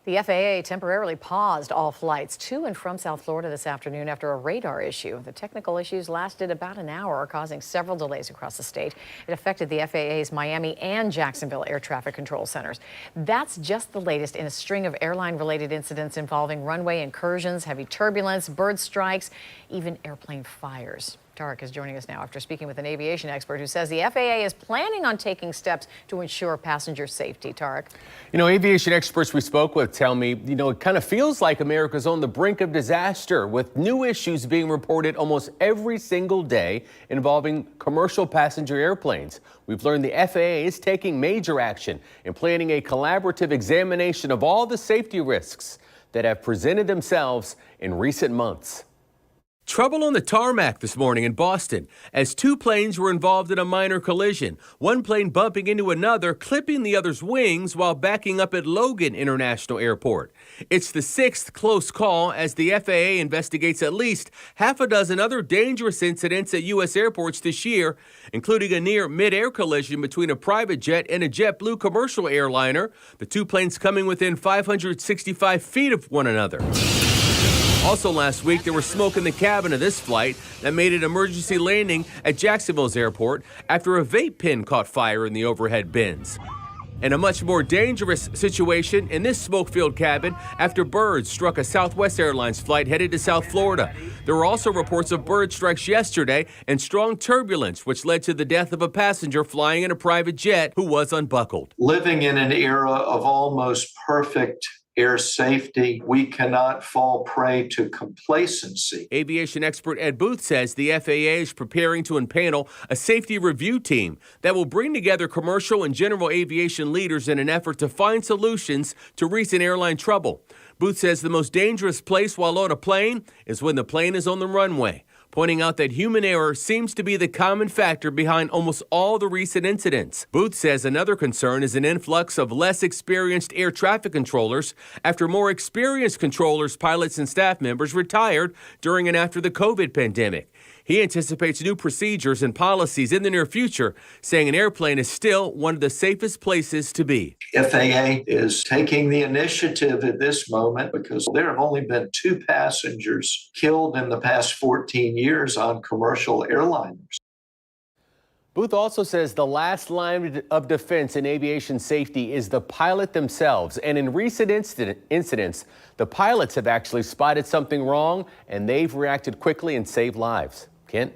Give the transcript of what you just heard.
The FAA temporarily paused all flights to and from South Florida this afternoon after a radar issue. The technical issues lasted about an hour, causing several delays across the state. It affected the FAA's Miami and Jacksonville air traffic control centers. That's just the latest in a string of airline-related incidents involving runway incursions, heavy turbulence, bird strikes, even airplane fires. Tarek is joining us now after speaking with an aviation expert who says the FAA is planning on taking steps to ensure passenger safety. Tarek. Aviation experts we spoke with tell me, it kind of feels like America's on the brink of disaster, with new issues being reported almost every single day involving commercial passenger airplanes. We've learned the FAA is taking major action and planning a collaborative examination of all the safety risks that have presented themselves in recent months. Trouble on the tarmac this morning in Boston as two planes were involved in a minor collision. One plane bumping into another, clipping the other's wings while backing up at Logan International Airport. It's the sixth close call as the FAA investigates at least half a dozen other dangerous incidents at U.S. airports this year, including a near mid-air collision between a private jet and a JetBlue commercial airliner, the two planes coming within 565 feet of one another. Also last week, there was smoke in the cabin of this flight that made an emergency landing at Jacksonville's airport after a vape pen caught fire in the overhead bins. And a much more dangerous situation in this smoke-filled cabin after birds struck a Southwest Airlines flight headed to South Florida. There were also reports of bird strikes yesterday and strong turbulence, which led to the death of a passenger flying in a private jet who was unbuckled. Living in an era of almost perfect air safety, we cannot fall prey to complacency. Aviation expert Ed Booth says the FAA is preparing to impanel a safety review team that will bring together commercial and general aviation leaders in an effort to find solutions to recent airline trouble. Booth says the most dangerous place while on a plane is when the plane is on the runway, pointing out that human error seems to be the common factor behind almost all the recent incidents. Booth says another concern is an influx of less experienced air traffic controllers after more experienced controllers, pilots, and staff members retired during and after the COVID pandemic. He anticipates new procedures and policies in the near future, saying an airplane is still one of the safest places to be. FAA is taking the initiative at this moment because there have only been 2 passengers killed in the past 14 years on commercial airliners. Booth also says the last line of defense in aviation safety is the pilot themselves. And in recent incidents, the pilots have actually spotted something wrong and they've reacted quickly and saved lives. Kent?